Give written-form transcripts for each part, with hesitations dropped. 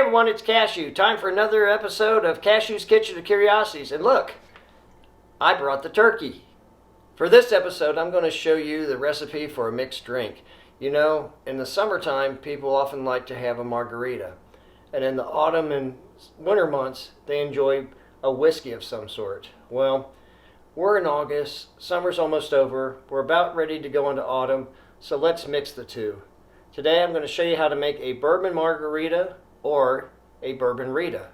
everyone, it's Cashew. Time for another episode of Cashew's Kitchen of Curiosities. And look, I brought the turkey. For this episode, I'm going to show you the recipe for a mixed drink. You know, in the summertime, people often like to have a margarita. And in the autumn and winter months, they enjoy a whiskey of some sort. Well, we're in August, summer's almost over, we're about ready to go into autumn, so let's mix the two. Today I'm going to show you how to make a bourbon margarita or a bourbon rita.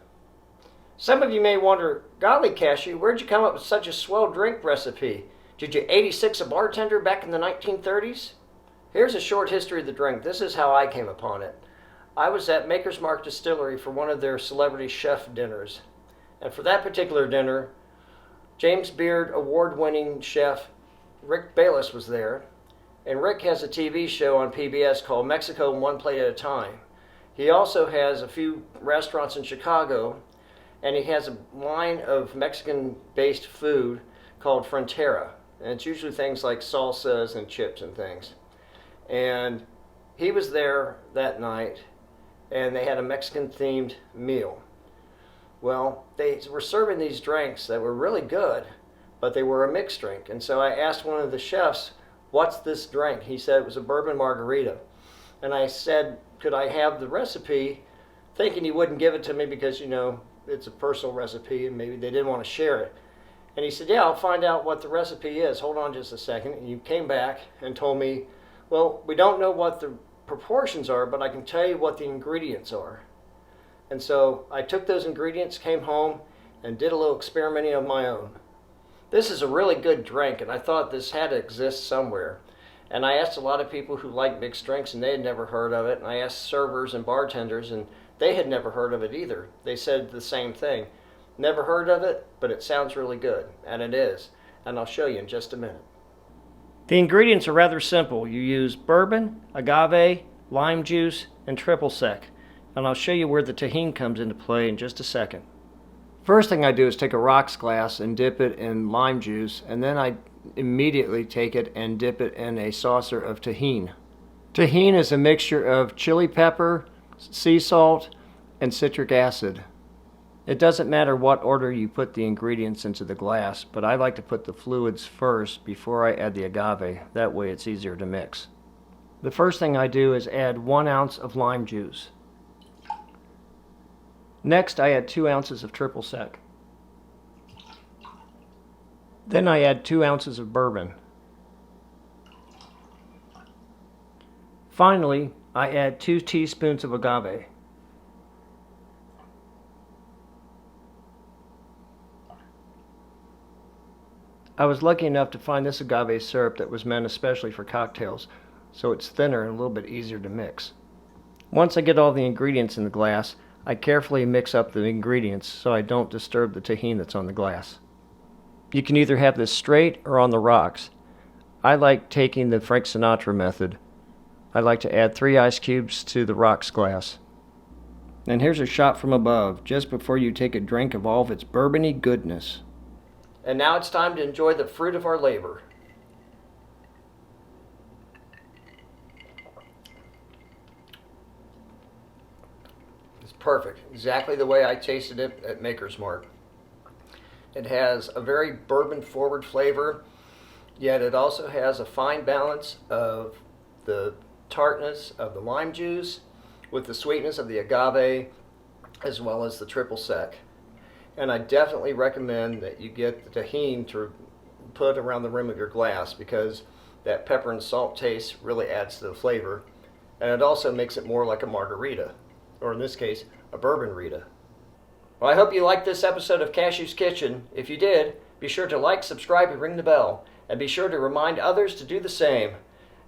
Some of you may wonder, golly Cashew, where'd you come up with such a swell drink recipe? Did you 86 a bartender back in the 1930s? Here's a short history of the drink. This is how I came upon it. I was at Maker's Mark Distillery for one of their celebrity chef dinners. And for that particular dinner, James Beard award-winning chef Rick Bayless was there. And Rick has a TV show on PBS called Mexico One Plate at a Time. He also has a few restaurants in Chicago, and he has a line of Mexican-based food called Frontera. And it's usually things like salsas and chips and things. And he was there that night, and they had a Mexican-themed meal. Well, they were serving these drinks that were really good, but they were a mixed drink. And so I asked one of the chefs, what's this drink? He said it was a bourbon margarita. And I said, could I have the recipe, thinking he wouldn't give it to me because, you know, it's a personal recipe and maybe they didn't want to share it. And he said, yeah, I'll find out what the recipe is. Hold on just a second. And you came back and told me, well, we don't know what the proportions are, but I can tell you what the ingredients are. And so I took those ingredients, came home, and did a little experimenting of my own. This is a really good drink, and I thought this had to exist somewhere. And I asked a lot of people who like mixed drinks, and they had never heard of it. And I asked servers and bartenders, and they had never heard of it either. They said the same thing. Never heard of it, but it sounds really good, and it is. And I'll show you in just a minute. The ingredients are rather simple. You use bourbon, agave, lime juice, and triple sec. And I'll show you where the Tajin comes into play in just a second. First thing I do is take a rocks glass and dip it in lime juice, and then I immediately take it and dip it in a saucer of Tajin. Tajin is a mixture of chili pepper, sea salt, and citric acid. It doesn't matter what order you put the ingredients into the glass, but I like to put the fluids first before I add the agave. That way it's easier to mix. The first thing I do is add 1 ounce of lime juice. Next, I add 2 ounces of triple sec. Then I add 2 ounces of bourbon. Finally, I add 2 teaspoons of agave. I was lucky enough to find this agave syrup that was meant especially for cocktails, so it's thinner and a little bit easier to mix. Once I get all the ingredients in the glass, I carefully mix up the ingredients so I don't disturb the Tajin that's on the glass. You can either have this straight or on the rocks. I like taking the Frank Sinatra method. I like to add 3 ice cubes to the rocks glass. And here's a shot from above, just before you take a drink of all of its bourbony goodness. And now it's time to enjoy the fruit of our labor. It's perfect, exactly the way I tasted it at Maker's Mark. It has a very bourbon-forward flavor, yet it also has a fine balance of the tartness of the lime juice with the sweetness of the agave, as well as the triple sec. And I definitely recommend that you get the Tajin to put around the rim of your glass because that pepper and salt taste really adds to the flavor. And it also makes it more like a margarita, or in this case, a bourbon rita. Well, I hope you liked this episode of Cashew's Kitchen. If you did, be sure to like, subscribe, and ring the bell. And be sure to remind others to do the same.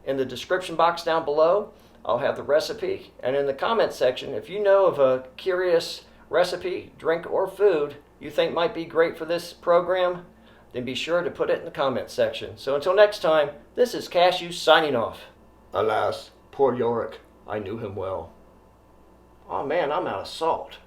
In the description box down below, I'll have the recipe. And in the comments section, if you know of a curious recipe, drink, or food you think might be great for this program, then be sure to put it in the comments section. So until next time, this is Cashew signing off. Alas, poor Yorick, I knew him well. Oh man, I'm out of salt.